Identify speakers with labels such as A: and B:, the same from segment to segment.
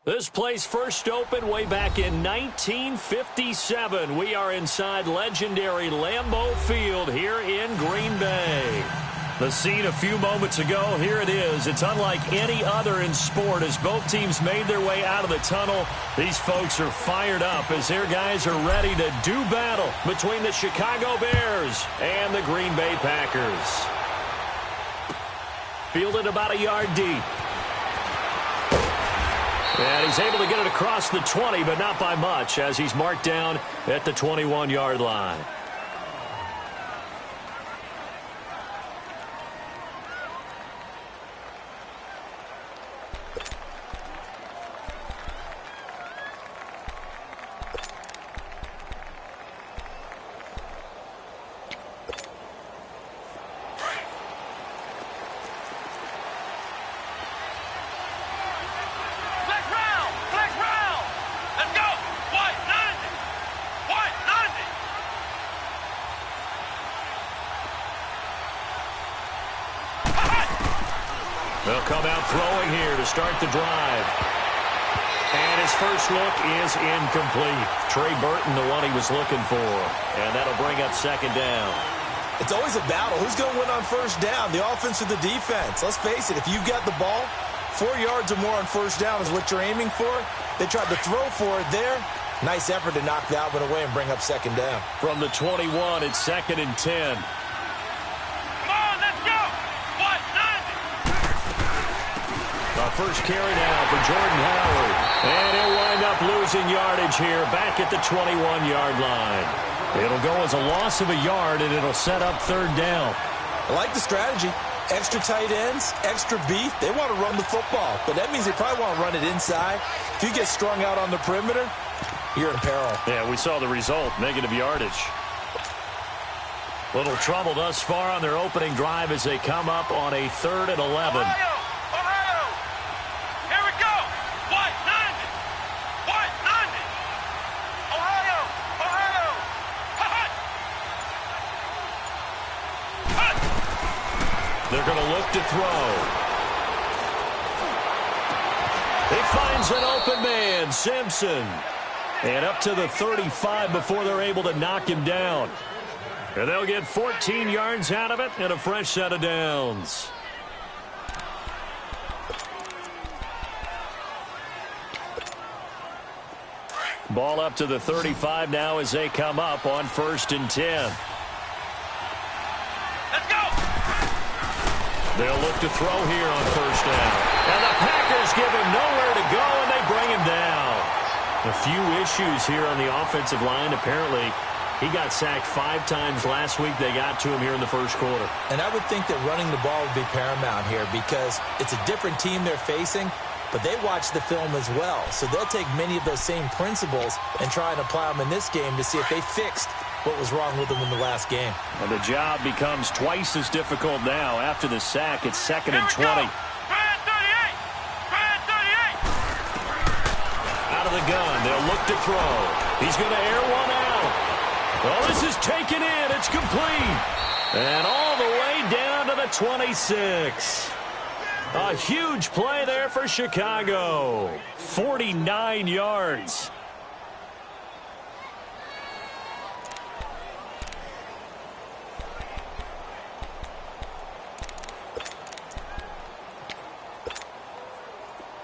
A: This place first opened way back in 1957. We are inside legendary Lambeau Field here in Green Bay. The scene a few moments ago, here it is. It's unlike any other in sport as both teams made their way out of the tunnel. These folks are fired up as their guys are ready to do battle between the Chicago Bears and the Green Bay Packers. Fielded about a yard deep. And he's able to get it across the 20, but not by much as he's marked down at the 21-yard line. They'll come out throwing here to start the drive. And his first look is incomplete. Trey Burton, the one he was looking for. And that'll bring up second down.
B: It's always a battle. Who's going to win on first down, the offense or the defense? Let's face it, if you've got the ball, 4 yards or more on first down is what you're aiming for. They tried to throw for it there. Nice effort to knock that one away and bring up second down.
A: From the 21, it's 2nd and 10. First carry now for Jordan Howard. And he'll wind up losing yardage here back at the 21-yard line. It'll go as a loss of a yard, and it'll set up third down.
B: I like the strategy. Extra tight ends, extra beef. They want to run the football, but that means they probably want to run it inside. If you get strung out on the perimeter, you're in peril.
A: Yeah, we saw the result, negative yardage. Little trouble thus far on their opening drive as they come up on a 3rd and 11. They're going to look to throw. He finds an open man, Simpson. And up to the 35 before they're able to knock him down. And they'll get 14 yards out of it and a fresh set of downs. Ball up to the 35 now as they come up on 1st and 10. They'll look to throw here on first down. And the Packers give him nowhere to go, and they bring him down. A few issues here on the offensive line. Apparently, he got sacked 5 times last week. They got to him here in the first quarter.
B: And I would think that running the ball would be paramount here because it's a different team they're facing, but they watch the film as well. So they'll take many of those same principles and try and apply them in this game to see if they fixed what was wrong with them in the last game.
A: And the job becomes twice as difficult now. After the sack, it's 2nd and 20. Out of the gun, they'll look to throw. He's going to air one out. Well, this is taken in. It's complete. And all the way down to the 26. A huge play there for Chicago. 49 yards.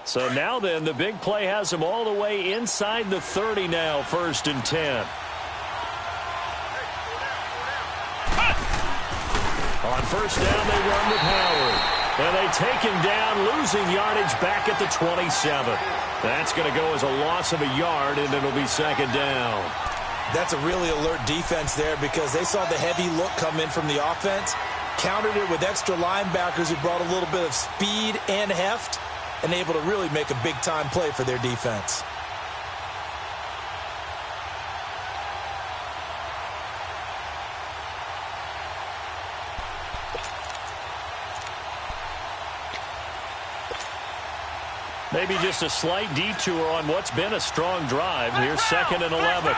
A: So now then, the big play has him all the way inside the 30 now, 1st and 10. On first down, they run with Howard. And they take him down, losing yardage back at the 27. That's going to go as a loss of a yard, and it'll be 2nd down.
B: That's a really alert defense there because they saw the heavy look come in from the offense, countered it with extra linebackers who brought a little bit of speed and heft, and able to really make a big-time play for their defense.
A: Maybe just a slight detour on what's been a strong drive. Here's 2nd and 11.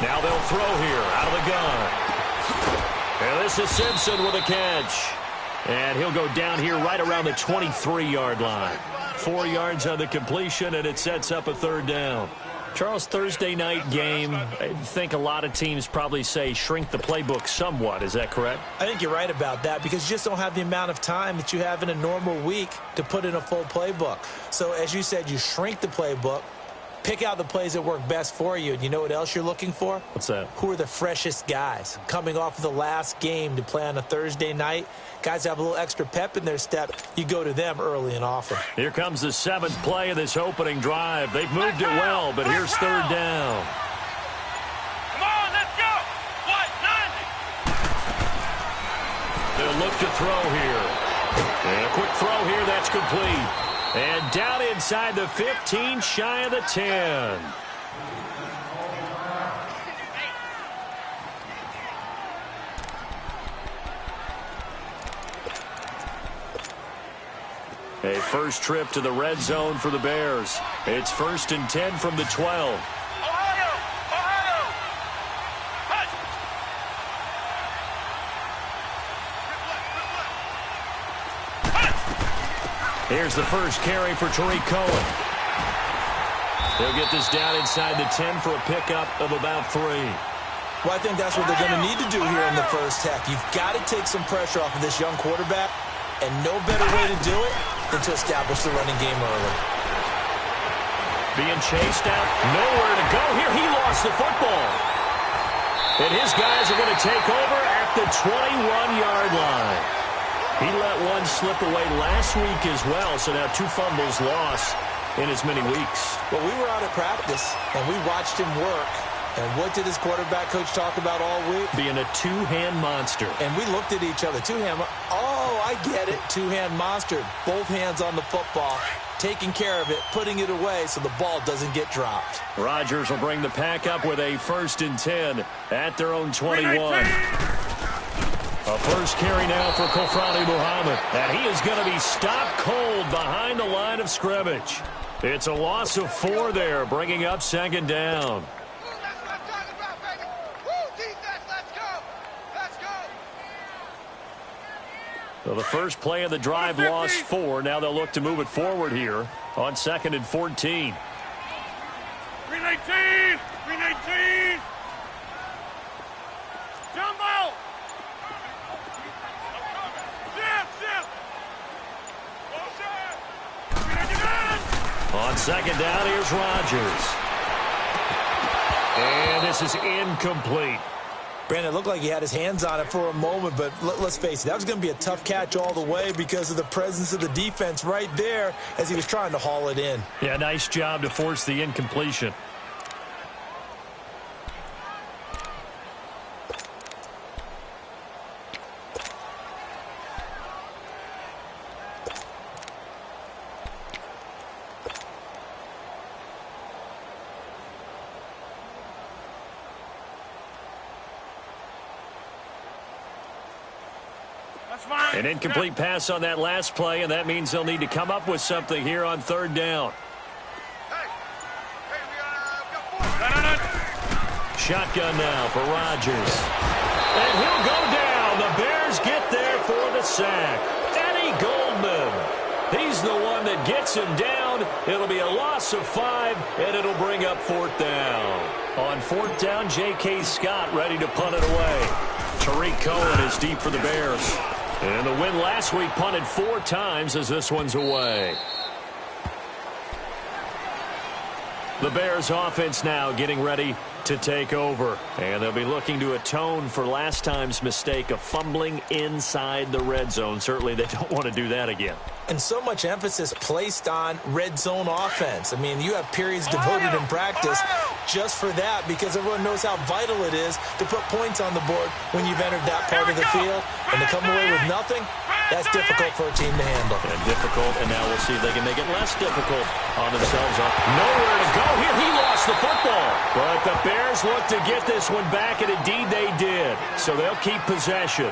A: Now they'll throw here out of the gun. And this is Simpson with a catch. And he'll go down here right around the 23-yard line. 4 yards on the completion, and it sets up a third down. Charles, Thursday night game, I think a lot of teams probably say shrink the playbook somewhat. Is that correct?
B: I think you're right about that because you just don't have the amount of time that you have in a normal week to put in a full playbook. So as you said, you shrink the playbook, pick out the plays that work best for you. And you know what else you're looking for?
A: What's that? Who
B: are the freshest guys coming off of the last game to play on a Thursday night? Guys have a little extra pep in their step. You go to them early and often.
A: Here comes the 7th play of this opening drive. They've moved it well, but here's third down.
C: Come on, let's go. 190.
A: They'll look to throw here. And a quick throw here, that's complete. And down inside the 15, shy of the 10. A first trip to the red zone for the Bears. It's 1st and 10 from the 12.
C: Ohio! Push!
A: Here's the first carry for Tariq Cohen. He'll get this down inside the 10 for a pickup of about 3.
B: Well, I think that's what they're going to need to do here in the first half. You've got to take some pressure off of this young quarterback, and no better way to do it than to establish the running game early.
A: Being chased out, nowhere to go here. He lost the football. And his guys are going to take over at the 21-yard line. He let one slip away last week as well, so now 2 fumbles lost in as many weeks.
B: Well, we were out at practice, and we watched him work. And what did his quarterback coach talk about all week?
A: Being a 2-hand monster.
B: And we looked at each other. 2-hand. Oh, I get it. 2-hand monster. Both hands on the football, taking care of it, putting it away so the ball doesn't get dropped.
A: Rodgers will bring the pack up with a 1st and 10 at their own 21. A first carry now for Kofrani Muhammad. And he is going to be stopped cold behind the line of scrimmage. It's a loss of 4 there, bringing up 2nd down. So the first play of the drive lost 4. Now they'll look to move it forward here on 2nd and 14.
C: 319! 319! Jumbo!
A: On 2nd down, here's Rodgers. And this is incomplete.
B: Brandon, it looked like he had his hands on it for a moment, but let's face it, that was going to be a tough catch all the way because of the presence of the defense right there as he was trying to haul it in.
A: Yeah, nice job to force the incompletion. An incomplete pass on that last play, and that means they'll need to come up with something here on 3rd down. Shotgun now for Rodgers. And he'll go down. The Bears get there for the sack. Eddie Goldman. He's the one that gets him down. It'll be a loss of 5, and it'll bring up 4th down. On 4th down, J.K. Scott ready to punt it away. Tariq Cohen is deep for the Bears. And the win last week punted 4 times as this one's away. The Bears offense now getting ready to take over. And they'll be looking to atone for last time's mistake of fumbling inside the red zone. Certainly they don't want to do that again.
B: And so much emphasis placed on red zone offense. I mean, you have periods devoted in practice just for that because everyone knows how vital it is to put points on the board when you've entered that part of the field. And to come away with nothing, that's difficult for a team to handle.
A: And difficult, and now we'll see if they can make it less difficult on themselves. Nowhere to go here. He lost the football. But the Bears look to get this one back, and indeed they did. So they'll keep possession.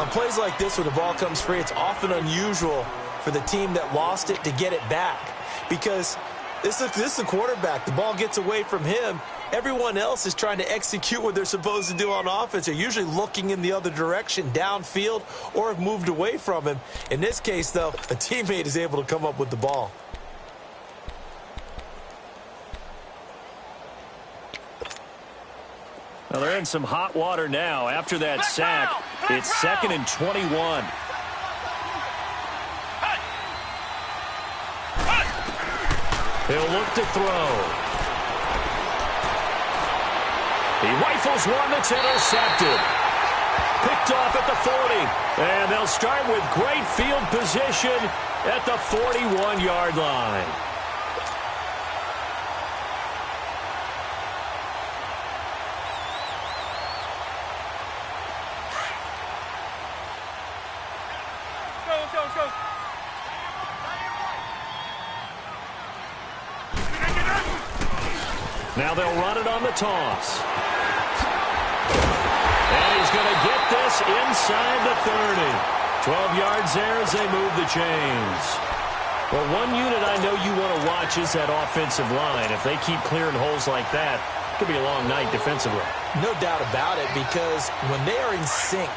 B: On plays like this where the ball comes free, it's often unusual for the team that lost it to get it back because this is the quarterback. The ball gets away from him, everyone else is trying to execute what they're supposed to do on offense. They're usually looking in the other direction, downfield, or have moved away from him. In this case, though, a teammate is able to come up with the ball.
A: Well, they're in some hot water now after that sack. It's 2nd and 21. He'll look to throw. He rifles one that's intercepted. Picked off at the 40. And they'll start with great field position at the 41-yard line.
C: Let's go.
A: Now they'll run it on the toss. And he's going to get this inside the 30. 12 yards there as they move the chains. Well, one unit I know you want to watch is that offensive line. If they keep clearing holes like that, it could be a long night defensively.
B: No doubt about it, because when they are in sync,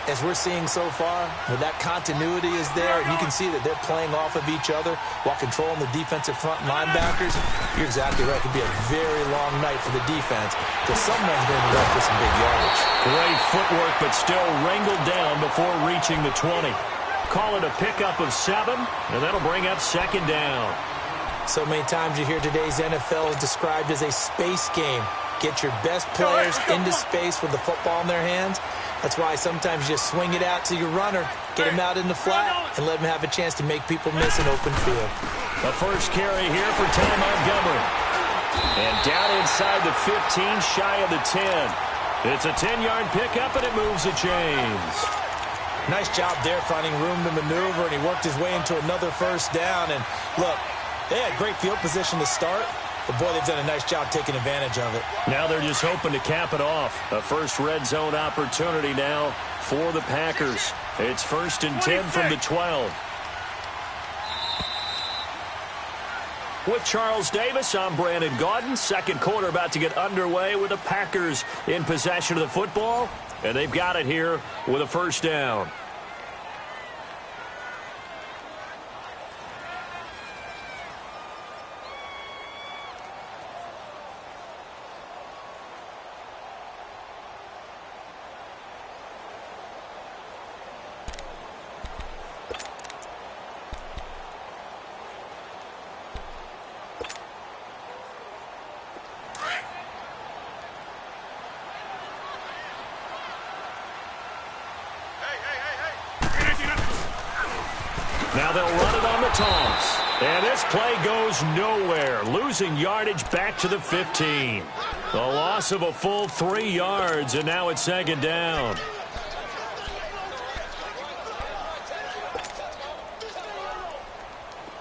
B: as we're seeing so far, when that continuity is there, and you can see that they're playing off of each other while controlling the defensive front linebackers, you're exactly right. It could be a very long night for the defense because someone's going to run for some big yardage.
A: Great footwork, but still wrangled down before reaching the 20. Call it a pickup of 7, and that'll bring up 2nd down.
B: So many times you hear today's NFL is described as a space game. Get your best players into space with the football in their hands. That's why sometimes you just swing it out to your runner, get him out in the flat, and let him have a chance to make people miss an open field.
A: The first carry here for Ty Montgomery. And down inside the 15, shy of the 10. It's a 10-yard pickup, and it moves the chains.
B: Nice job there finding room to maneuver, and he worked his way into another first down. And look, they had great field position to start, but boy, they've done a nice job taking advantage of it.
A: Now they're just hoping to cap it off. A first red zone opportunity now for the Packers. It's 1st and 10 from the 12. With Charles Davis, I'm Brandon Gaudin. Second quarter about to get underway with the Packers in possession of the football. And they've got it here with a first down. Now they'll run it on the toss. And this play goes nowhere. Losing yardage back to the 15. The loss of a full 3 yards, and now it's 2nd down.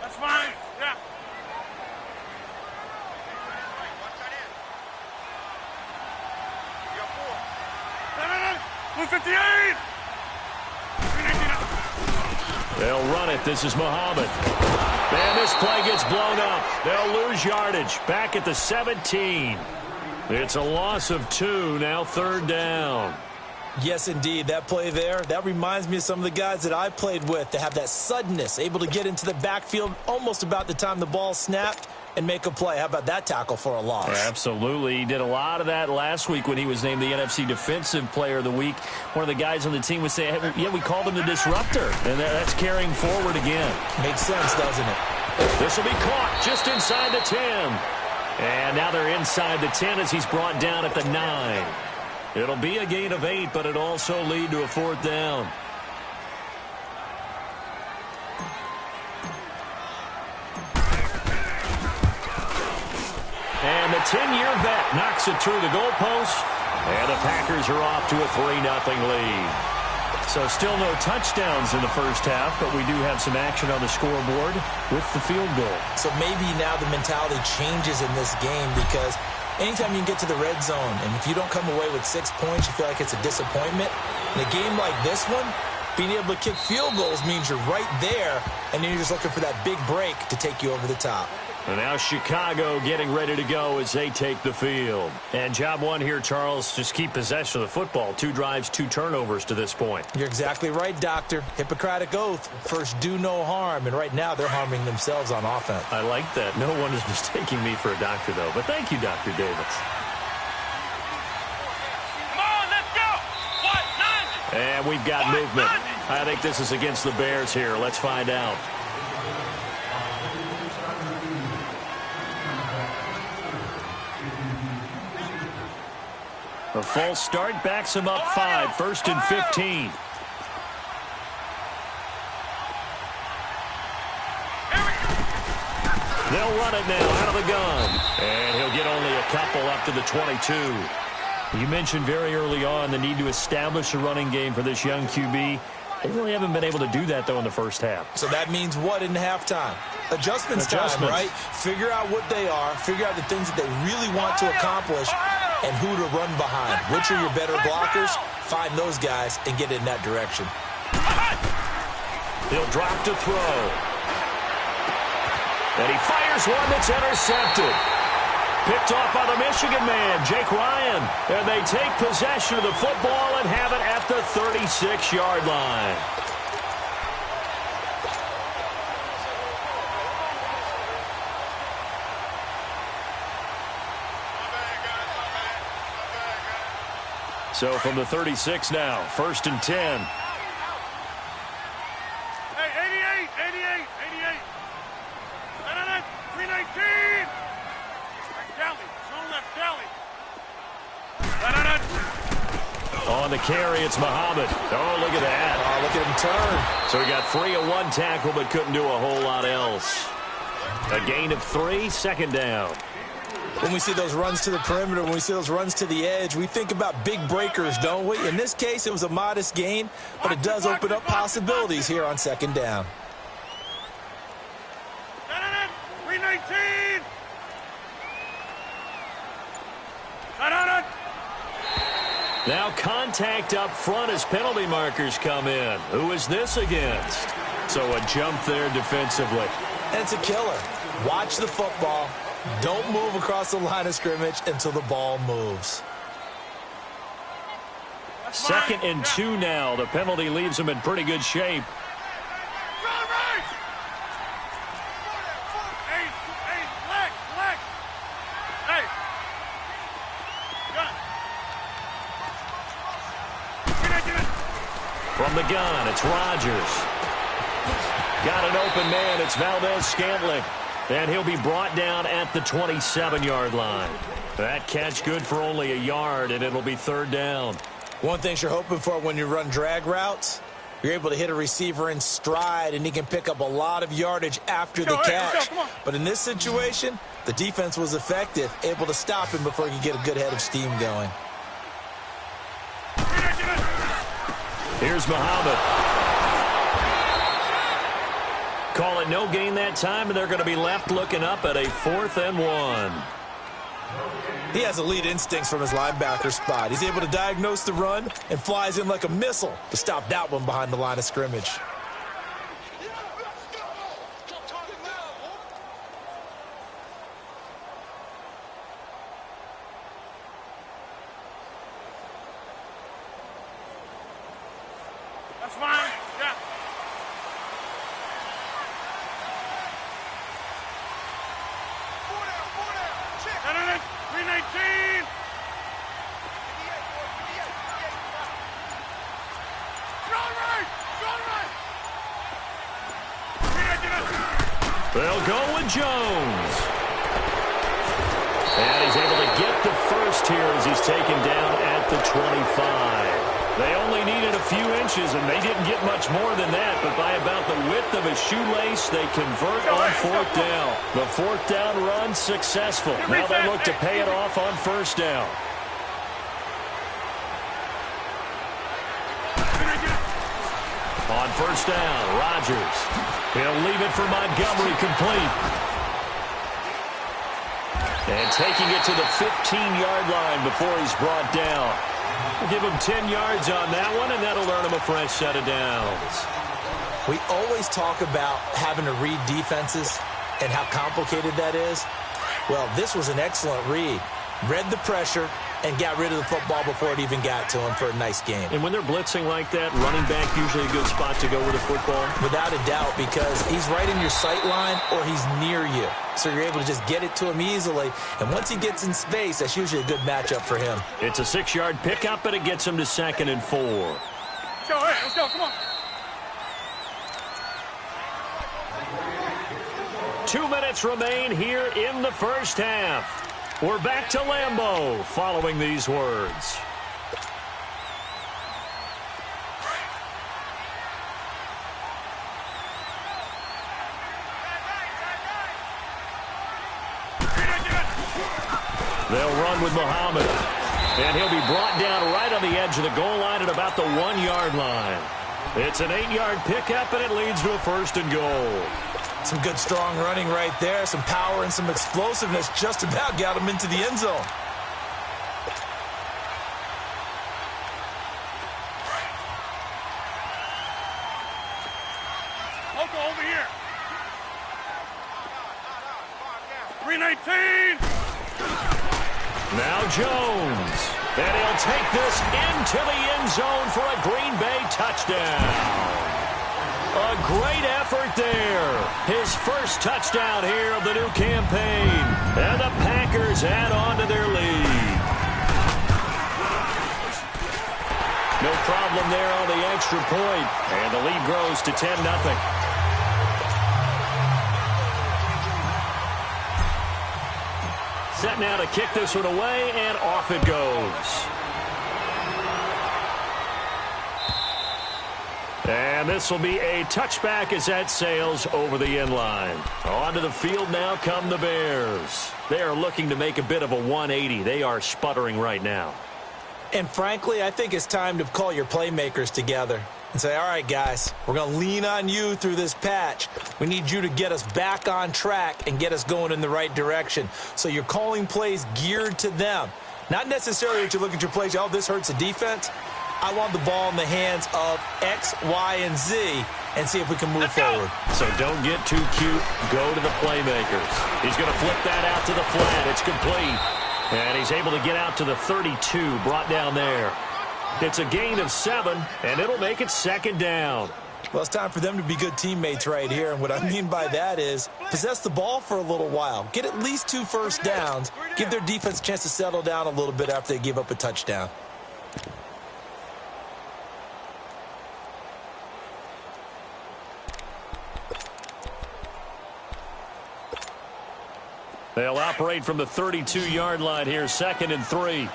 C: That's fine. Yeah. You got 4. 158.
A: They'll run it. This is Muhammad. And this play gets blown up. They'll lose yardage. Back at the 17. It's a loss of 2. Now 3rd down.
B: Yes, indeed. That play there, that reminds me of some of the guys that I played with that have that suddenness, able to get into the backfield almost about the time the ball snapped and make a play. How about that tackle for a loss?
A: Absolutely. He did a lot of that last week when he was named the NFC Defensive Player of the Week. One of the guys on the team would say, hey, yeah, we called him the disruptor. And that's carrying forward again.
B: Makes sense, doesn't it?
A: This will be caught just inside the 10. And now they're inside the 10 as he's brought down at the 9. It'll be a gain of 8, but it'll also lead to a 4th down. And the 10-year vet knocks it through the goalpost. And the Packers are off to a 3-0 lead. So still no touchdowns in the first half, but we do have some action on the scoreboard with the field goal.
B: So maybe now the mentality changes in this game because anytime you can get to the red zone, and if you don't come away with 6 points, you feel like it's a disappointment. In a game like this one, being able to kick field goals means you're right there, and then you're just looking for that big break to take you over the top.
A: And now Chicago getting ready to go as they take the field. And job one here, Charles, just keep possession of the football. 2 drives, 2 turnovers to this point.
B: You're exactly right, Doctor. Hippocratic oath. First, do no harm. And right now, they're harming themselves on offense.
A: I like that. No one is mistaking me for a doctor, though. But thank you, Dr. Davis.
C: Come on, let's go. What? 90.
A: And we've got movement. I think this is against the Bears here. Let's find out. A false start backs him up 5. 1st and 15. They'll run it now out of the gun. And he'll get only a couple up to the 22. You mentioned very early on the need to establish a running game for this young QB. They really haven't been able to do that, though, in the first half.
B: So that means what in halftime? Adjustments time, right? Figure out what they are. Figure out the things that they really want to accomplish and who to run behind. Which are your better blockers? Find those guys and get in that direction.
A: He'll drop to throw. And he fires one that's intercepted. Picked off by the Michigan man, Jake Ryan. And they take possession of the football and have it at the 36-yard line. So from the 36 now, 1st and 10.
C: Hey, 88. 319. Dally. Zone left, Dally.
A: On the carry, it's Muhammad. Oh, look at that.
B: Oh, look at him turn.
A: So he got 3 on 1 tackle, but couldn't do a whole lot else. A gain of 3, 2nd down.
B: When we see those runs to the perimeter, when we see those runs to the edge, we think about big breakers, don't we? In this case, it was a modest gain, but it does open up possibilities here on 2nd down.
C: 319.
A: Now contact up front as penalty markers come in. Who is this against? So a jump there defensively.
B: And it's a killer. Watch the football. Don't move across the line of scrimmage until the ball moves.
A: 2nd and 2 now. The penalty leaves him in pretty good shape. From the gun, it's Rodgers. Got an open man. It's Valdez-Scantling. And he'll be brought down at the 27-yard line. That catch good for only a yard, and it'll be 3rd down.
B: One thing you're hoping for when you run drag routes, you're able to hit a receiver in stride, and he can pick up a lot of yardage after the catch. But in this situation, the defense was effective, able to stop him before he could get a good head of steam going.
A: Here's Muhammad. Call it no gain that time, and they're going to be left looking up at a 4th and 1.
B: He has elite instincts from his linebacker spot. He's able to diagnose the run and flies in like a missile to stop that one behind the line of scrimmage.
C: That's fine. Yeah. Four down. 319.
A: They'll go with Jones. And he's able to get the first here as he's taken down at the 25. They only needed a few inches, and they didn't get much more than that. But by about the width of a shoelace, they convert on 4th down. The 4th down run successful. Now they look to pay it off on 1st down. On 1st down, Rodgers. He'll leave it for Montgomery complete. And taking it to the 15-yard line before he's brought down. We'll give him 10 yards on that one, and that'll earn him a fresh set of downs.
B: We always talk about having to read defenses. and how complicated that is? Well, this was an excellent read. Read the pressure and got rid of the football before it even got to him for a nice game.
A: And when they're blitzing like that, running back usually a good spot to go with the football?
B: Without a doubt, because he's right in your sight line or he's near you. So you're able to just get it to him easily. And once he gets in space, that's usually a good matchup for him.
A: It's a 6-yard pickup, but it gets him to 2nd and 4.
C: Let's go, hey, let's go, come on.
A: 2 minutes remain here in the first half. We're back to Lambeau following these words. They'll run with Muhammad. And he'll be brought down right on the edge of the goal line at about the 1-yard line. It's an 8-yard pickup, and it leads to a 1st and goal.
B: Some good, strong running right there. Some power and some explosiveness just about got him into the end zone.
C: Loco over here. 319.
A: Now Jones. And he'll take this into the end zone for a Green Bay touchdown. A great effort there. His first touchdown here of the new campaign. And the Packers add on to their lead. No problem there on the extra point. And the lead grows to 10-0. Set now to kick this one away, and off it goes. And this will be a touchback as that sails over the end line. Onto the field now come the Bears. They are looking to make a bit of a 180. They are sputtering right now.
B: And frankly, I think it's time to call your playmakers together and say, all right, guys, we're going to lean on you through this patch. We need you to get us back on track and get us going in the right direction. So you're calling plays geared to them. Not necessarily that you look at your plays, oh, this hurts the defense. I want the ball in the hands of X, Y, and Z and see if we can move forward.
A: So don't get too cute. Go to the playmakers. He's going to flip that out to the flat. It's complete. And he's able to get out to the 32, brought down there. It's a gain of 7, and it'll make it 2nd down.
B: Well, it's time for them to be good teammates right here. And what I mean by that is possess the ball for a little while. Get at least 2 first downs. Give their defense a chance to settle down a little bit after they give up a touchdown.
A: They'll operate from the 32-yard line here, 2nd and 3.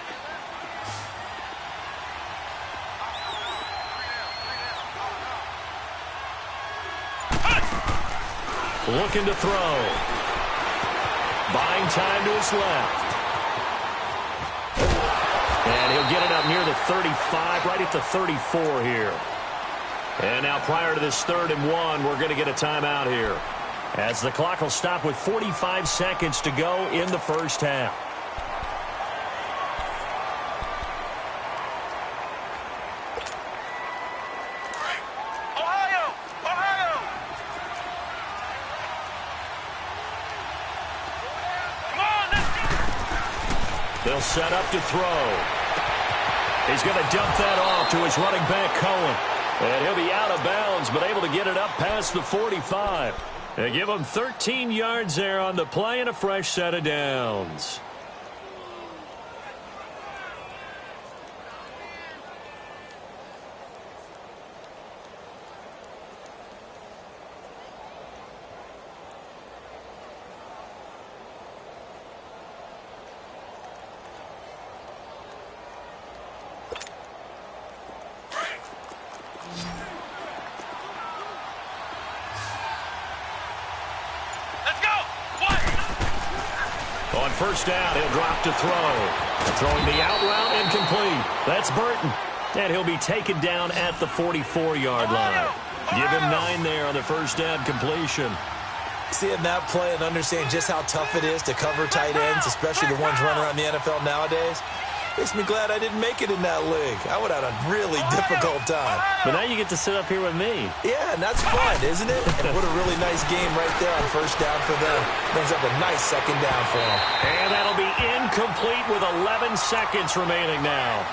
A: Looking to throw. Buying time to his left. And he'll get it up near the 35, right at the 34 here. And now prior to this 3rd and 1, we're going to get a timeout here, as the clock will stop with 45 seconds to go in the first half.
C: Ohio! Ohio! Come on, let's go!
A: They'll set up to throw. He's going to dump that off to his running back, Cohen. And he'll be out of bounds, but able to get it up past the 45. They give him 13 yards there on the play and a fresh set of downs. On first down, he'll drop to throw. Throwing the out route, incomplete. That's Burton. And he'll be taken down at the 44-yard line. Give him 9 there on the first down completion.
B: Seeing that play and understanding just how tough it is to cover tight ends, especially the ones running around the NFL nowadays, Makes me glad I didn't make it in that league. I would have had a really difficult time.
A: But now you get to sit up here with me.
B: Yeah, and that's fun, isn't it? And what a really nice game right there on first down for them. Brings up a nice second down for them.
A: And that'll be incomplete with 11 seconds remaining now.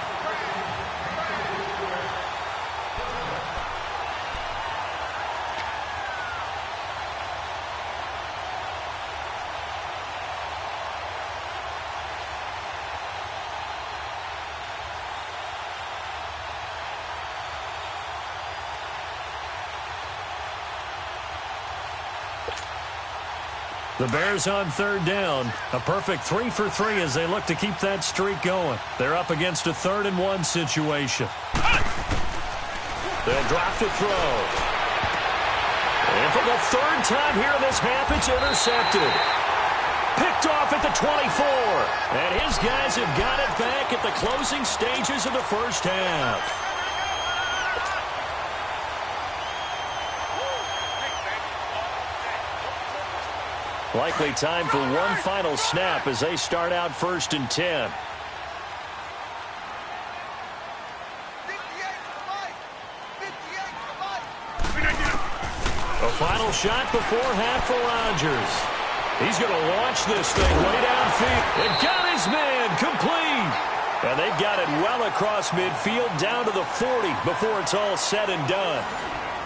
A: The Bears on third down. A perfect 3 for 3 as they look to keep that streak going. They're up against a 3rd-and-1 situation. They'll drop to throw. And for the 3rd time here in this half, it's intercepted. Picked off at the 24. And his guys have got it back at the closing stages of the first half. Likely time for one final snap as they start out 1st and 10. A final shot before half for Rodgers. He's going to launch this thing way downfield. And got his man complete. And they've got it well across midfield down to the 40 before it's all said and done.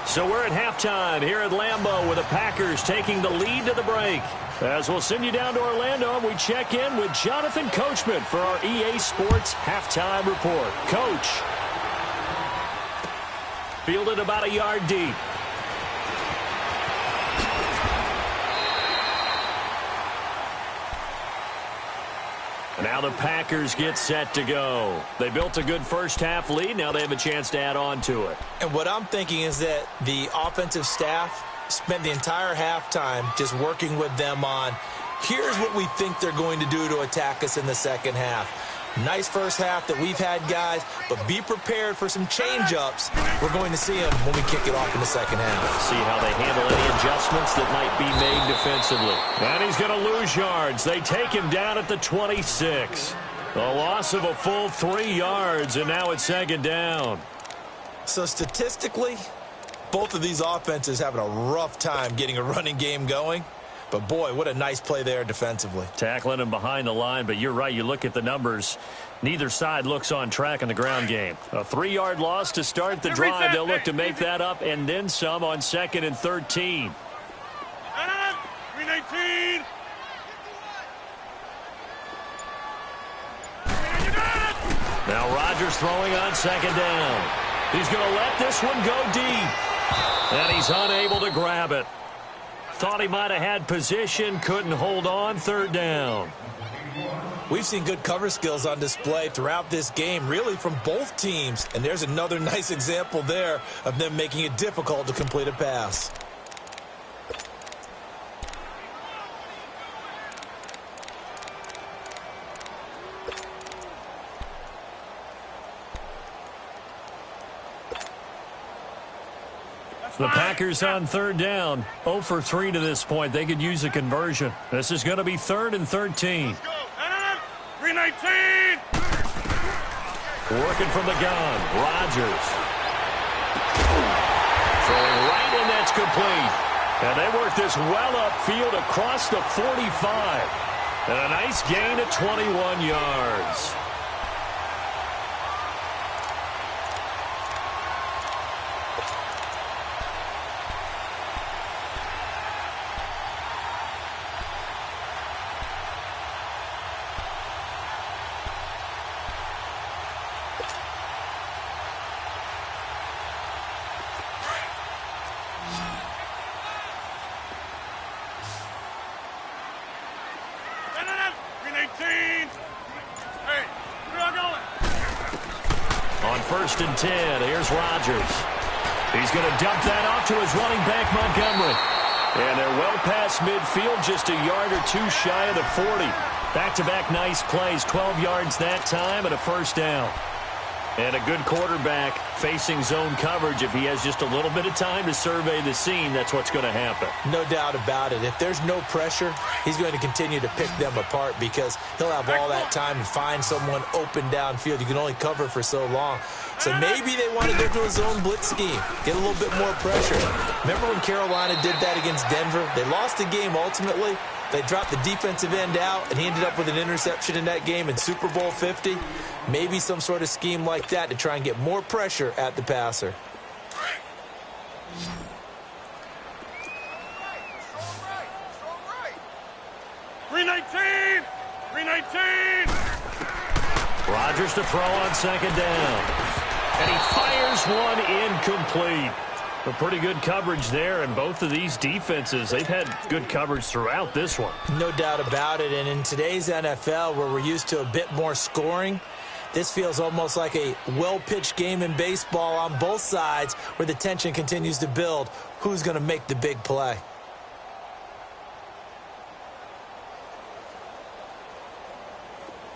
A: So we're at halftime here at Lambeau with the Packers taking the lead to the break. As we'll send you down to Orlando, we check in with Jonathan Coachman for our EA Sports Halftime Report. Coach. Fielded about a yard deep. Now the Packers get set to go. They built a good first half lead. Now they have a chance to add on to it.
B: And what I'm thinking is that the offensive staff spent the entire halftime just working with them on, here's what we think they're going to do to attack us in the second half. Nice first half that we've had, guys, but be prepared for some change-ups. We're going to see them when we kick it off in the second half.
A: See how they handle any adjustments that might be made defensively. And he's going to lose yards. They take him down at the 26. A loss of a full 3 yards, and now it's 2nd down.
B: So statistically, both of these offenses having a rough time getting a running game going. But, boy, what a nice play there defensively.
A: Tackling him behind the line, but you're right. You look at the numbers. Neither side looks on track in the ground game. A 3-yard loss to start the drive. They'll look to make that up and then some on 2nd and 13.
C: 319.
A: Now Rodgers throwing on 2nd down. He's going to let this one go deep. And he's unable to grab it. Thought he might have had position, couldn't hold on, 3rd down.
B: We've seen good cover skills on display throughout this game, really from both teams. And there's another nice example there of them making it difficult to complete a pass.
A: The Packers on 3rd down, 0 for 3 to this point. They could use a conversion. This is going to be 3rd and 13.
C: 319.
A: Working from the gun, Rodgers. Throwing right, and that's complete. And they work this well upfield across the 45. And a nice gain of 21 yards. On 1st and 10, here's Rodgers. He's going to dump that off to his running back, Montgomery. And they're well past midfield, just a yard or two shy of the 40. Back-to-back nice plays, 12 yards that time and a 1st down. And a good quarterback facing zone coverage, if he has just a little bit of time to survey the scene, that's what's going to happen.
B: No doubt about it. If there's no pressure, he's going to continue to pick them apart because he'll have all that time to find someone open downfield. You can only cover for so long. So maybe they want to go to a zone blitz scheme, get a little bit more pressure. Remember when Carolina did that against Denver? They lost the game ultimately. They dropped the defensive end out, and he ended up with an interception in that game in Super Bowl 50. Maybe some sort of scheme like that to try and get more pressure at the passer.
C: 319! 319!
A: Rodgers to throw on second down. And he fires one incomplete. A pretty good coverage there, and both of these defenses, they've had good coverage throughout this one.
B: No doubt about it, and in today's NFL, where we're used to a bit more scoring, this feels almost like a well-pitched game in baseball on both sides where the tension continues to build. Who's going to make the big play?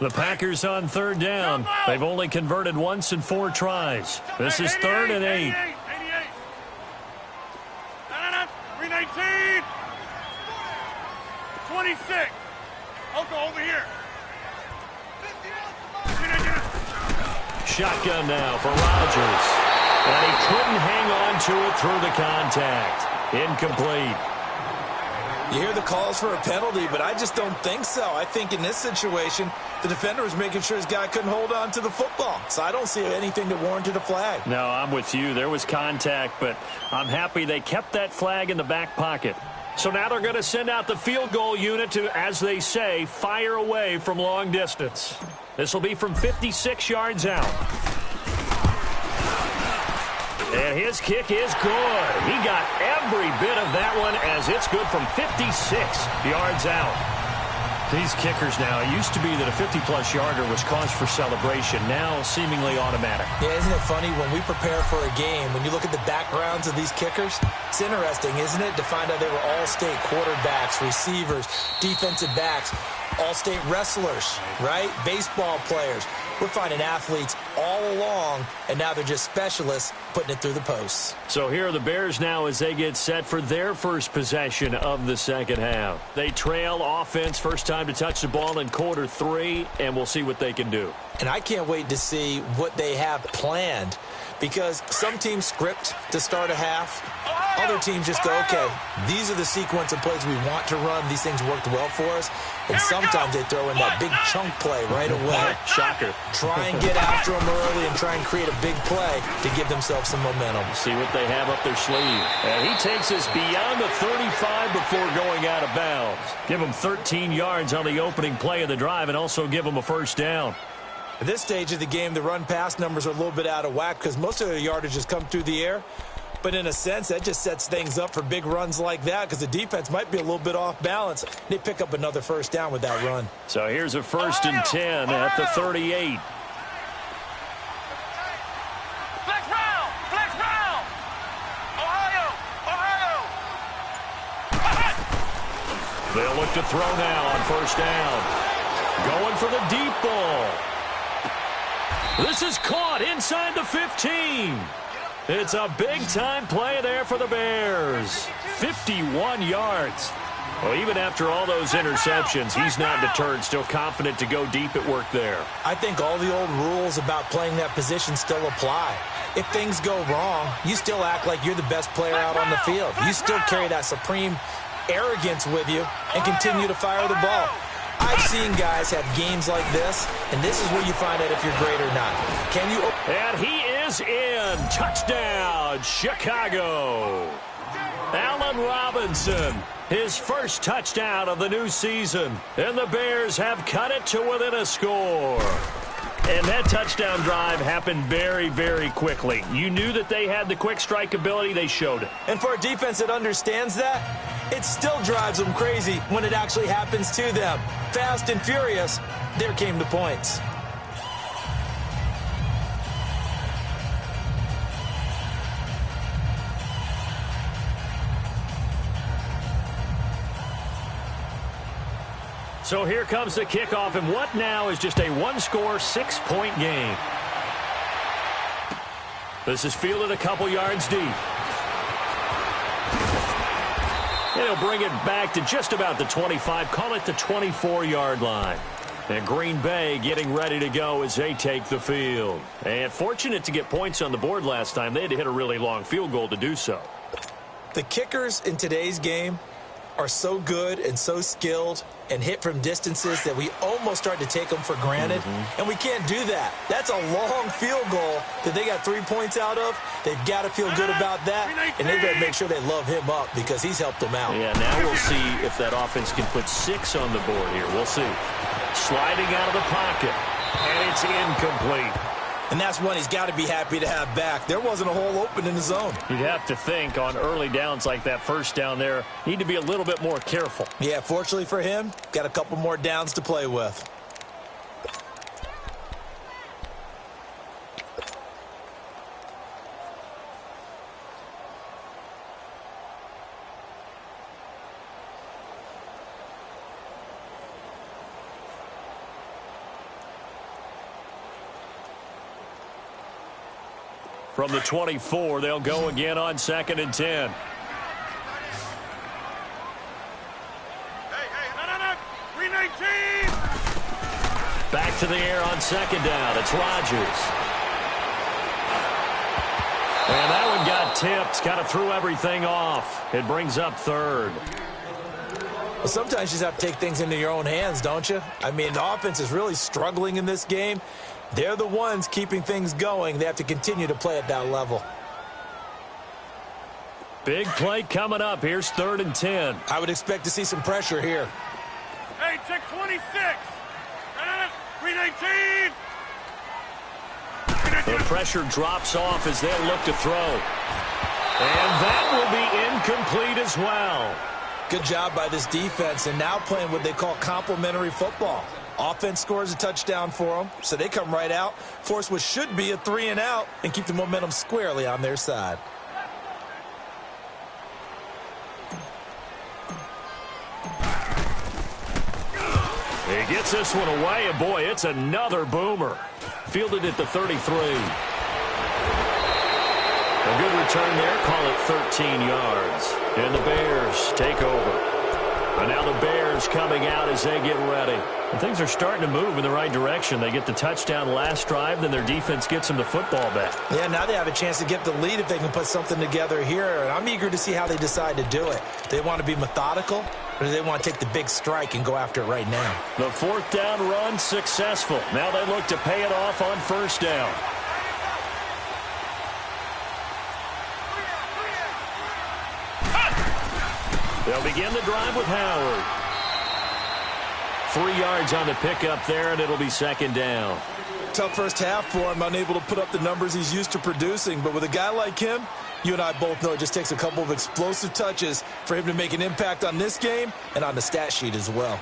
A: The Packers on third down. They've only converted once in 4 tries. This is 3rd and 8.
C: 319! 26! Oko, over here!
A: Shotgun now for Rodgers. And he couldn't hang on to it through the contact. Incomplete.
B: You hear the calls for a penalty, but I just don't think so. I think in this situation, the defender was making sure his guy couldn't hold on to the football. So I don't see anything that warranted a flag.
A: No, I'm with you. There was contact, but I'm happy they kept that flag in the back pocket. So now they're going to send out the field goal unit to, as they say, fire away from long distance. This will be from 56 yards out. And his kick is good. He got every bit of that one as it's good from 56 yards out. These kickers now, it used to be that a 50-plus yarder was cause for celebration. Now seemingly automatic.
B: Yeah, isn't it funny when we prepare for a game, when you look at the backgrounds of these kickers, it's interesting, isn't it, to find out they were all-state quarterbacks, receivers, defensive backs, all-state wrestlers, right? Baseball players. We're finding athletes all along, and now they're just specialists putting it through the posts.
A: So here are the Bears now as they get set for their first possession of the second half. They trail offense, first time to touch the ball in quarter 3, and we'll see what they can do.
B: And I can't wait to see what they have planned, because some teams script to start a half. Other teams just go, okay, these are the sequence of plays we want to run. These things worked well for us. And sometimes they throw in that big chunk play right away.
A: Shocker.
B: Try and get after them early and try and create a big play to give themselves some momentum.
A: See what they have up their sleeve. And he takes us beyond the 35 before going out of bounds. Give him 13 yards on the opening play of the drive and also give him a first down.
B: At this stage of the game, the run-pass numbers are a little bit out of whack because most of their yardage has come through the air. But in a sense, that just sets things up for big runs like that because the defense might be a little bit off balance. They pick up another first down with that run.
A: So here's a 1st and 10 at the 38.
C: Flex round! Flex round! Ohio! Ohio!
A: They'll look to throw now on first down. Going for the deep ball. This is caught inside the 15. It's a big-time play there for the Bears. 51 yards. Well, even after all those interceptions, he's not deterred, still confident to go deep at work there.
B: I think all the old rules about playing that position still apply. If things go wrong, you still act like you're the best player out on the field. You still carry that supreme arrogance with you and continue to fire the ball. I've seen guys have games like this, and this is where you find out if you're great or not. Can you?
A: And he is in. Touchdown, Chicago. Allen Robinson, his first touchdown of the new season. And the Bears have cut it to within a score. And that touchdown drive happened very, very quickly. You knew that they had the quick strike ability. They showed it.
B: And for a defense that understands that, it still drives them crazy when it actually happens to them. Fast and furious, there came the points.
A: So here comes the kickoff, and what now is just a one-score, 6-point game. This is fielded a couple yards deep. And he'll bring it back to just about the 25, call it the 24-yard line. And Green Bay getting ready to go as they take the field. And fortunate to get points on the board last time. They had to hit a really long field goal to do so.
B: The kickers in today's game are so good and so skilled and hit from distances that we almost start to take them for granted. And we can't do that. That's a long field goal that they got 3 points out of. They've got to feel good about that, and they better make sure they love him up because he's helped them out.
A: Yeah, now we'll see if that offense can put 6 on the board here. We'll see. Sliding out of the pocket, and it's incomplete.
B: And that's one he's got to be happy to have back. There wasn't a hole open in the zone.
A: You'd have to think on early downs like that first down there, need to be a little bit more careful.
B: Yeah, fortunately for him, got a couple more downs to play with.
A: From the 24, they'll go again on 2nd and 10.
C: Hey, no. 319.
A: Back to the air on 2nd down. It's Rodgers. And that one got tipped. Kind of threw everything off. It brings up 3rd.
B: Well, sometimes you just have to take things into your own hands, don't you? I mean, the offense is really struggling in this game. They're the ones keeping things going. They have to continue to play at that level.
A: Big play coming up. Here's 3rd and 10.
B: I would expect to see some pressure here.
C: Hey, check 26. 319.
A: The pressure drops off as they look to throw. And that will be incomplete as well.
B: Good job by this defense, and now playing what they call complementary football. Offense scores a touchdown for them, so they come right out, force what should be a 3-and-out, and keep the momentum squarely on their side.
A: He gets this one away, and boy, it's another boomer. Fielded at the 33. A good return there, call it 13 yards. And the Bears take over. And now the Bears coming out as they get ready. And things are starting to move in the right direction. They get the touchdown last drive, then their defense gets them the football back.
B: Yeah, now they have a chance to get the lead if they can put something together here. And I'm eager to see how they decide to do it. They want to be methodical, or do they want to take the big strike and go after it right now?
A: The 4th down run successful. Now they look to pay it off on 1st down. They'll begin the drive with Howard. 3 yards on the pickup there, and it'll be 2nd down.
B: Tough first half for him, unable to put up the numbers he's used to producing. But with a guy like him, you and I both know it just takes a couple of explosive touches for him to make an impact on this game and on the stat sheet as well.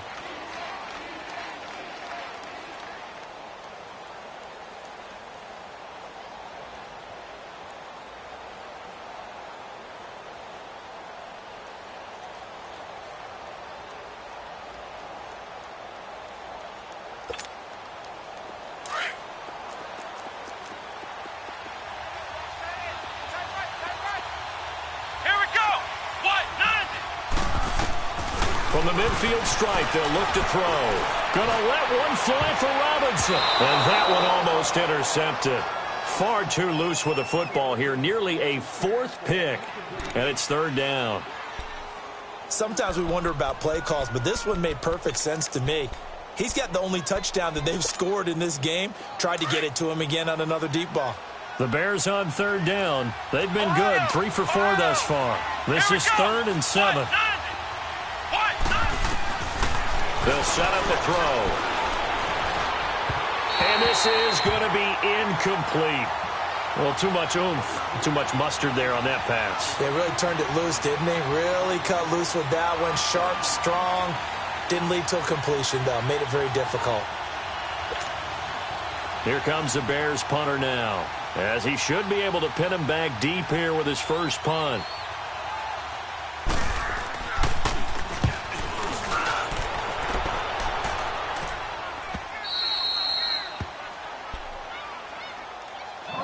A: From the midfield stripe, they'll look to throw. Gonna let one fly for Robinson. And that one almost intercepted. Far too loose with the football here. Nearly a 4th pick. And it's 3rd down.
B: Sometimes we wonder about play calls, but this one made perfect sense to me. He's got the only touchdown that they've scored in this game. Tried to get it to him again on another deep ball.
A: The Bears on 3rd down. They've been good. 3 for 4 thus far. This is 3rd and 7. They'll set up the throw. And this is going to be incomplete. Well, too much oomph, too much mustard there on that pass.
B: They really turned it loose, didn't they? Really cut loose with that one. Sharp, strong. Didn't lead to a completion, though. Made it very difficult.
A: Here comes the Bears punter now, as he should be able to pin him back deep here with his first punt.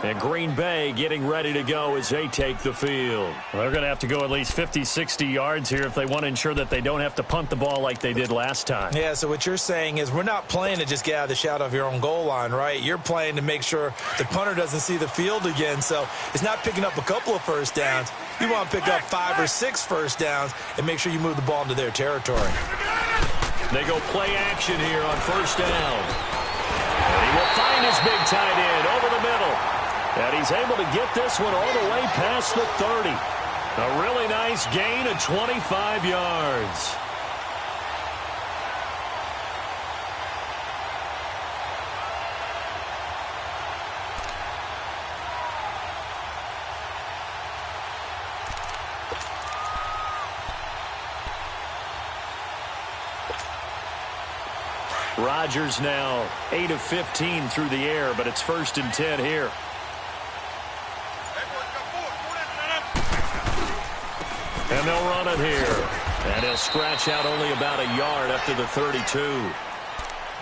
A: And Green Bay getting ready to go as they take the field.
D: Well, they're going to have to go at least 50, 60 yards here if they want to ensure that they don't have to punt the ball like they did last time.
B: Yeah, so what you're saying is we're not playing to just get out of the shadow of your own goal line, right? You're playing to make sure the punter doesn't see the field again. So it's not picking up a couple of first downs. You want to pick up 5 or 6 first downs and make sure you move the ball into their territory.
A: They go play action here on first down. And he will find his big tight end over the middle. And he's able to get this one all the way past the 30. A really nice gain of 25 yards. Rodgers now 8 of 15 through the air, but it's 1st and 10 here. And they'll run it here. And he'll scratch out only about a yard up to the 32.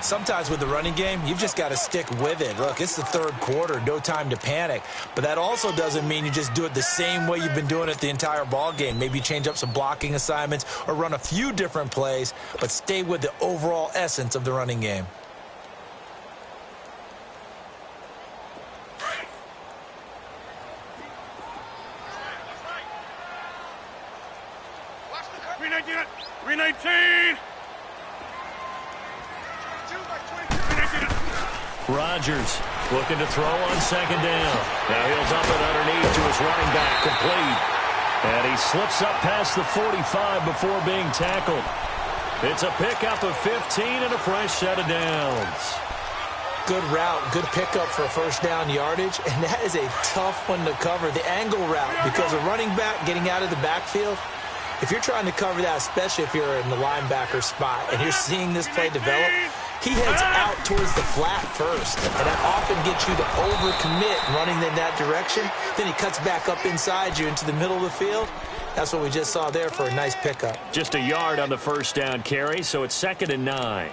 B: Sometimes with the running game, you've just got to stick with it. Look, it's the third quarter, no time to panic. But that also doesn't mean you just do it the same way you've been doing it the entire ball game. Maybe change up some blocking assignments or run a few different plays, but stay with the overall essence of the running game.
A: Rodgers looking to throw on second down. Now he'll dump it underneath to his running back, complete. And he slips up past the 45 before being tackled. It's a pickup of 15 and a fresh set of downs.
B: Good route, good pickup for first down yardage, and that is a tough one to cover. The angle route, because a running back getting out of the backfield, if you're trying to cover that, especially if you're in the linebacker spot and you're seeing this play develop, he heads out towards the flat first, and that often gets you to overcommit running in that direction. Then he cuts back up inside you into the middle of the field. That's what we just saw there for a nice pickup.
A: Just a yard on the first down carry, so it's 2nd and 9.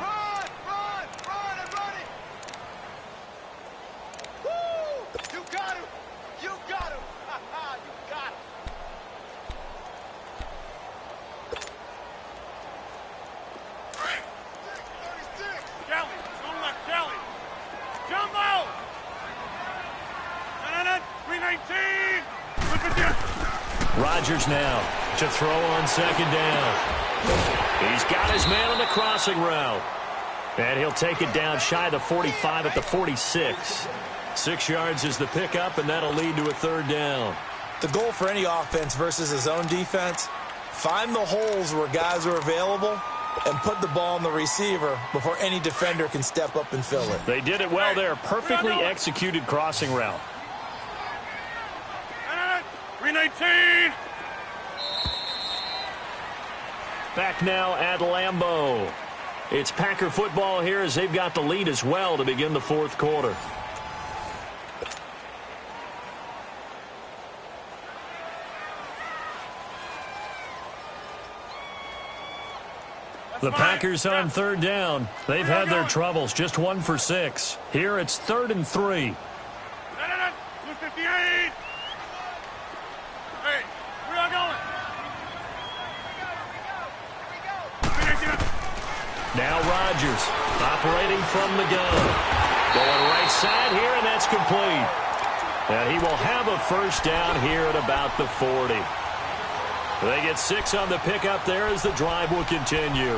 A: Rodgers now to throw on second down. He's got his man on the crossing route. And he'll take it down shy of the 45 at the 46. 6 yards is the pickup, and that'll lead to a 3rd down.
B: The goal for any offense versus his own defense, find the holes where guys are available and put the ball on the receiver before any defender can step up and fill it.
A: They did it well there. Perfectly executed crossing route.
C: 319.
A: Back now at Lambeau. It's Packer football here as they've got the lead as well to begin the 4th quarter. The Packers on 3rd down. They've had their troubles, just 1 for 6. Here it's 3rd and 3.
C: 258. Hey, we are going.
A: Now Rodgers operating from the gun. Going right side here, and that's complete. And he will have a first down here at about the 40. They get 6 on the pickup there as the drive will continue.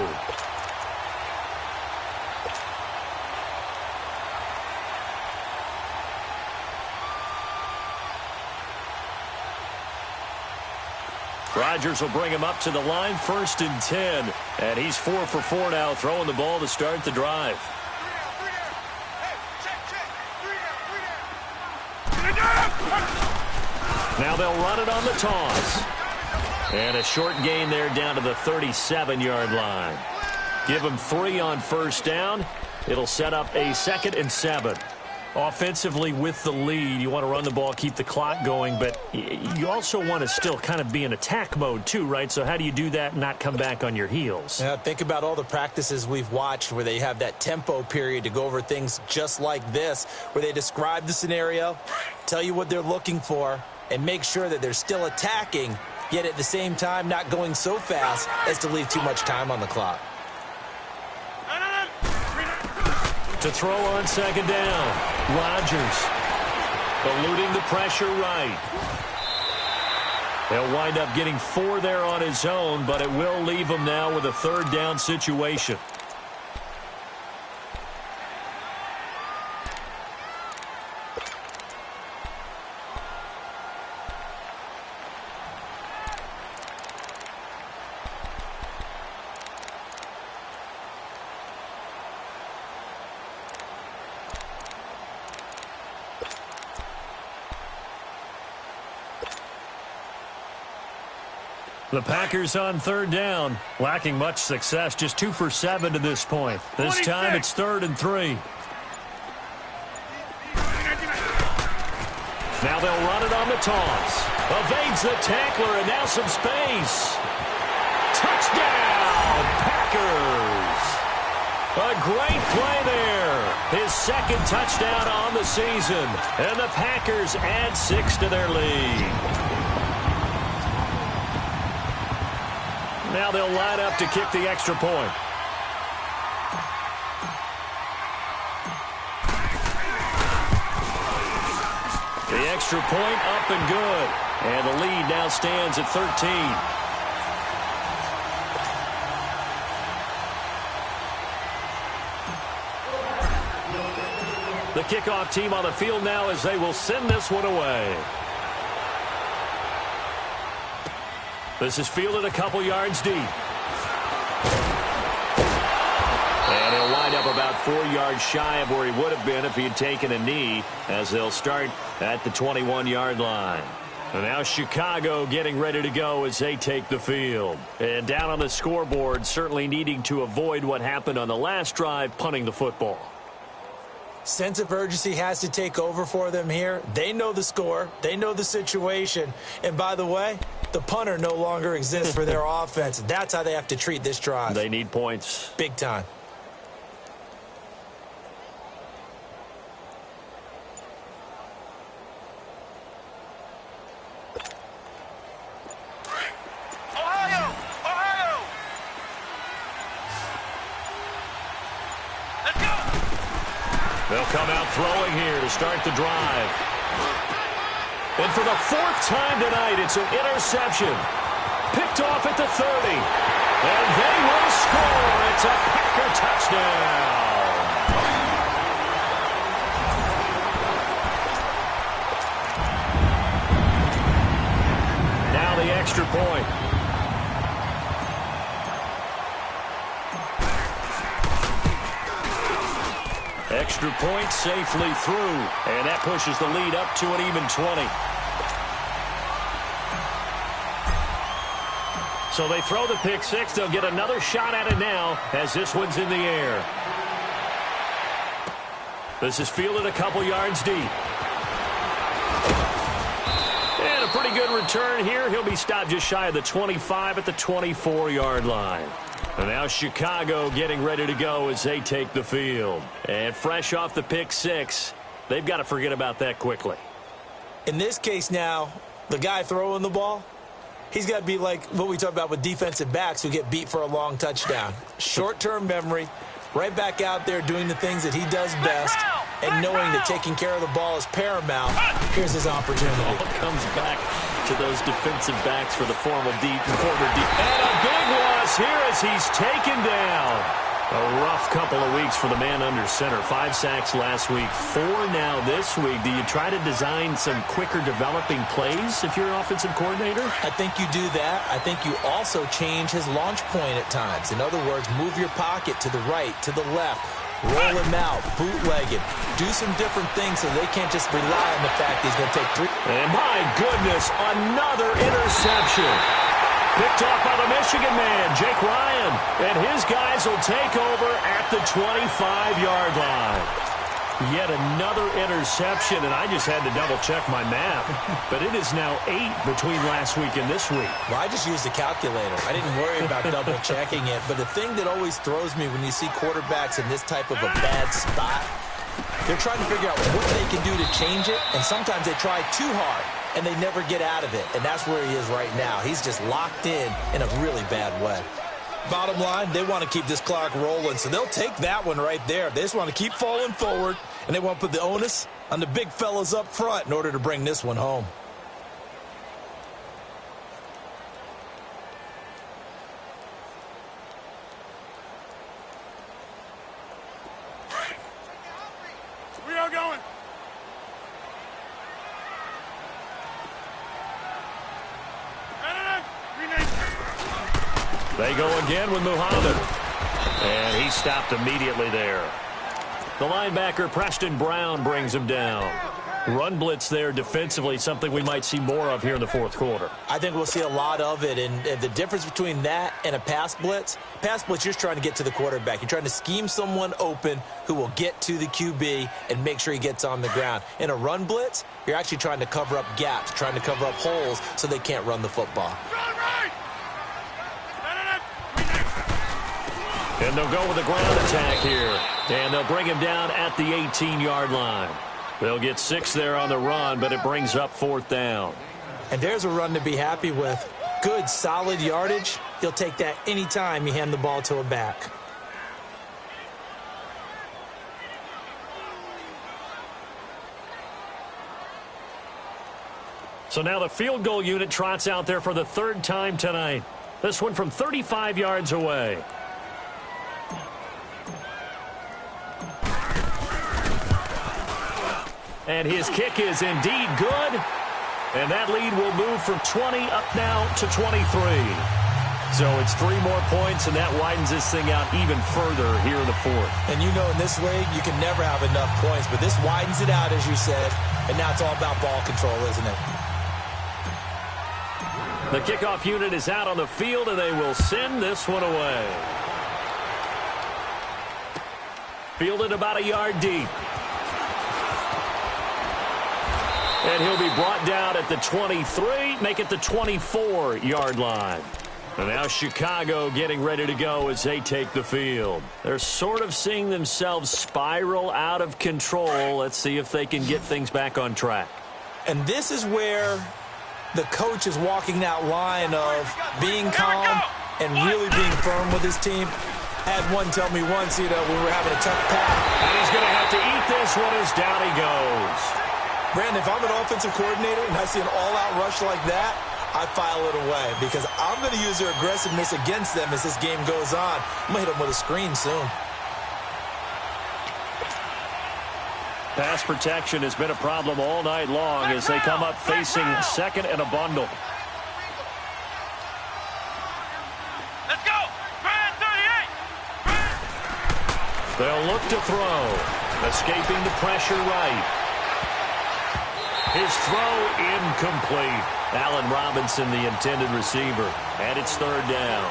A: Rodgers will bring him up to the line, 1st and 10. And he's 4 for 4 now, throwing the ball to start the drive. Now they'll run it on the toss. And a short gain there down to the 37-yard line. Give him 3 on first down. It'll set up a 2nd and 7.
D: Offensively with the lead, you want to run the ball, keep the clock going, but you also want to still kind of be in attack mode too, right? So how do you do that and not come back on your heels?
B: Yeah, think about all the practices we've watched where they have that tempo period to go over things just like this, where they describe the scenario, tell you what they're looking for, and make sure that they're still attacking, yet at the same time not going so fast as to leave too much time on the clock.
A: To throw on second down, Rodgers eluding the pressure right. He'll wind up getting 4 there on his own, but it will leave him now with a third down situation. The Packers on third down, lacking much success, just 2 for 7 to this point. This
C: 26.
A: time it's 3rd and 3. Now they'll run it on the toss. Evades the tackler and now some space. Touchdown, Packers! A great play there. His second touchdown on the season. And the Packers add 6 to their lead. Now they'll line up to kick the extra point. The extra point up and good. And the lead now stands at 13. The kickoff team on the field now as they will send this one away. This is fielded a couple yards deep. And he'll wind up about 4 yards shy of where he would have been if he had taken a knee, as they'll start at the 21-yard line. And now Chicago getting ready to go as they take the field. And down on the scoreboard, certainly needing to avoid what happened on the last drive, punting the football.
B: Sense of urgency has to take over for them here. They know the score. They know the situation. And by the way, the punter no longer exists for their offense. That's how they have to treat this drive.
A: They need points.
B: Big time.
A: They'll come out throwing here to start the drive. And for the 4th time tonight, it's an interception. Picked off at the 30. And they will score. It's a Packer touchdown. Now the extra point. Extra point safely through, and that pushes the lead up to an even 20. So they throw the pick six. They'll get another shot at it now as this one's in the air. This is fielded a couple yards deep. And a pretty good return here. He'll be stopped just shy of the 25 at the 24-yard line. And now Chicago getting ready to go as they take the field. And fresh off the pick six, they've got to forget about that quickly.
B: In this case now, the guy throwing the ball, he's got to be like what we talk about with defensive backs who get beat for a long touchdown. Short-term memory, right back out there doing the things that he does best, and knowing that taking care of the ball is paramount. Here's his opportunity.
A: All comes back to those defensive backs for the former deep. And a big loss here as he's taken down. A rough couple of weeks for the man under center. 5 sacks last week, 4 now this week. Do you try to design some quicker developing plays if you're an offensive coordinator?
B: I think you do that. I think you also change his launch point at times. In other words, move your pocket to the right, to the left. Roll him out, bootleg him. Do some different things so they can't just rely on the fact he's going to take 3.
A: And my goodness, another interception. Picked off by the Michigan man, Jake Ryan. And his guys will take over at the 25-yard line. Yet another interception, and I just had to double-check my math. But it is now 8 between last week and this week.
B: Well, I just used a calculator. I didn't worry about double-checking it. But the thing that always throws me when you see quarterbacks in this type of a bad spot, they're trying to figure out what they can do to change it, and sometimes they try too hard, and they never get out of it. And that's where he is right now. He's just locked in a really bad way. Bottom line, they want to keep this clock rolling, so they'll take that one right there. They just want to keep falling forward, and they want to put the onus on the big fellas up front in order to bring this one home.
C: We are going. MNL, rename.
A: They go again with Muhammad. And he stopped immediately there. The linebacker, Preston Brown, brings him down. Run blitz there defensively, something we might see more of here in the fourth quarter.
B: I think we'll see a lot of it, and the difference between that and a pass blitz, you're just trying to get to the quarterback. You're trying to scheme someone open who will get to the QB and make sure he gets on the ground. In a run blitz, you're actually trying to cover up gaps, trying to cover up holes so they can't run the football.
A: And they'll go with a ground attack here. And they'll bring him down at the 18-yard line. They'll get 6 there on the run, but it brings up 4th down.
B: And there's a run to be happy with. Good, solid yardage. He'll take that anytime you hand the ball to a back.
A: So now the field goal unit trots out there for the 3rd time tonight. This one from 35 yards away. And his kick is indeed good. And that lead will move from 20 up now to 23. So it's 3 more points, and that widens this thing out even further here in the 4th.
B: And you know in this league, you can never have enough points, but this widens it out, as you said, and now it's all about ball control, isn't it?
A: The kickoff unit is out on the field, and they will send this one away. Fielded about a yard deep. And he'll be brought down at the 23, make it the 24-yard line. And now Chicago getting ready to go as they take the field. They're sort of seeing themselves spiral out of control. Let's see if they can get things back on track.
B: And this is where the coach is walking that line of being calm and really being firm with his team. I had one tell me once, when we were having a tough pass.
A: And he's going to have to eat this one as down he goes.
B: Brandon, if I'm an offensive coordinator and I see an all-out rush like that, I file it away because I'm going to use their aggressiveness against them as this game goes on. I'm going to hit them with a screen soon.
A: Pass protection has been a problem all night long as they come up facing 2nd and a bundle.
C: Let's go. Brand 38.
A: They'll look to throw. Escaping the pressure right. His throw incomplete. Allen Robinson, the intended receiver. And it's 3rd down.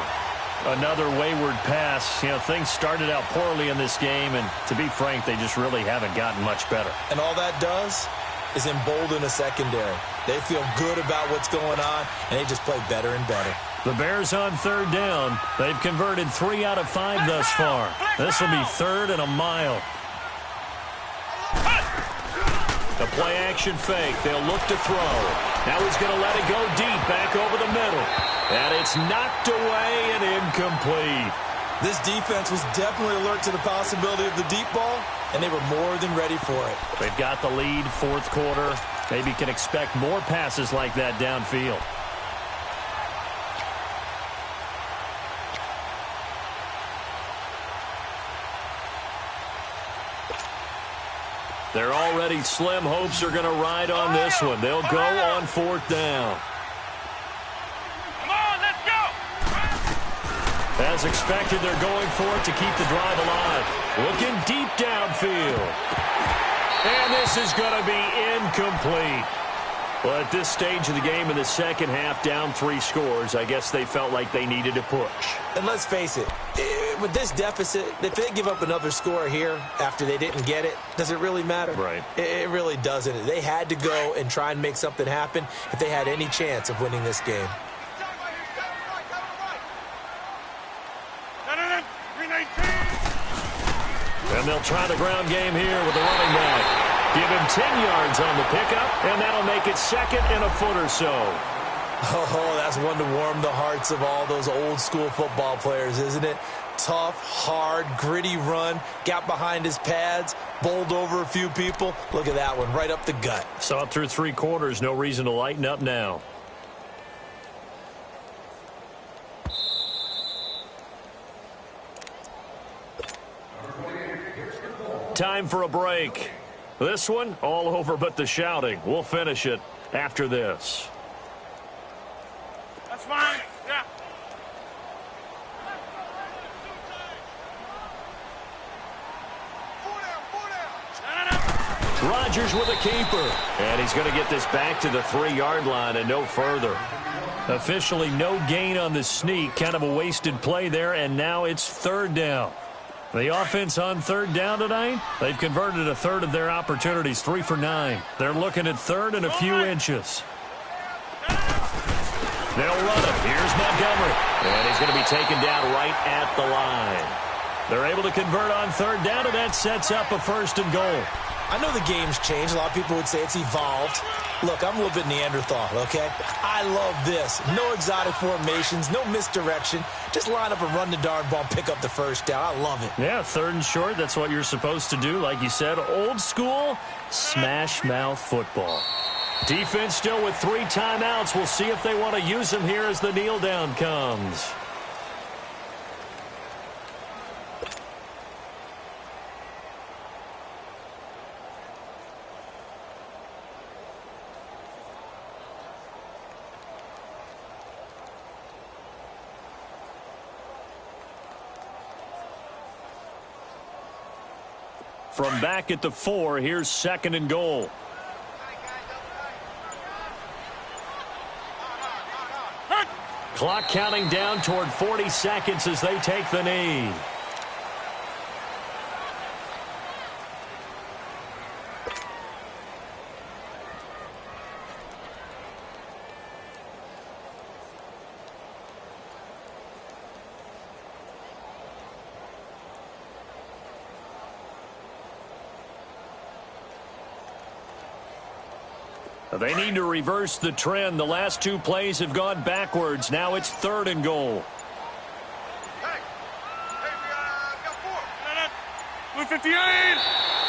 A: Another wayward pass. Things started out poorly in this game, and to be frank, they just really haven't gotten much better.
B: And all that does is embolden a secondary. They feel good about what's going on, and they just play better and better.
A: The Bears on 3rd down. They've converted 3 out of 5 thus far. This will be 3rd and a mile. The play-action fake. They'll look to throw. Now he's going to let it go deep, back over the middle. And it's knocked away and incomplete.
B: This defense was definitely alert to the possibility of the deep ball, and they were more than ready for it.
A: They've got the lead, 4th quarter. Maybe can expect more passes like that downfield. They're already slim hopes are going to ride on this one. They'll go on 4th down.
C: Come on, let's go.
A: As expected, they're going for it to keep the drive alive. Looking deep downfield. And this is going to be incomplete. Well, at this stage of the game in the second half, down 3 scores, I guess they felt like they needed to push.
B: And let's face it, with this deficit, if they give up another score here after they didn't get it, does it really matter?
A: Right.
B: It really doesn't. They had to go and try and make something happen if they had any chance of winning this game.
A: And they'll try the ground game here with the running back. Give him 10 yards on the pickup, and that'll make it second and a foot or so.
B: Oh, that's one to warm the hearts of all those old-school football players, isn't it? Tough, hard, gritty run, got behind his pads, bowled over a few people. Look at that one, right up the gut.
A: Saw it through 3 quarters, no reason to lighten up now. Time for a break. This one, all over but the shouting. We'll finish it after this.
C: That's fine. Yeah.
A: Rodgers with a keeper. And he's going to get this back to the 3-yard line and no further. Officially no gain on the sneak. Kind of a wasted play there, and now it's 3rd down. The offense on 3rd down tonight, they've converted a third of their opportunities, 3 for 9. They're looking at 3rd and a few inches. They'll run it. Here's Montgomery. And he's going to be taken down right at the line. They're able to convert on 3rd down, and that sets up a 1st and goal.
B: I know the game's changed. A lot of people would say it's evolved. Look, I'm a little bit Neanderthal, okay? I love this. No exotic formations, no misdirection. Just line up and run the darn ball, pick up the 1st down. I love it.
A: Yeah, 3rd and short, that's what you're supposed to do. Like you said, old school, smash mouth football. Defense still with 3 timeouts. We'll see if they want to use them here as the kneel down comes. From back at the 4, here's 2nd and goal. Clock counting down toward 40 seconds as they take the knee. They need to reverse the trend. The last 2 plays have gone backwards. Now it's 3rd and goal.
C: Hey, we got 4. 58.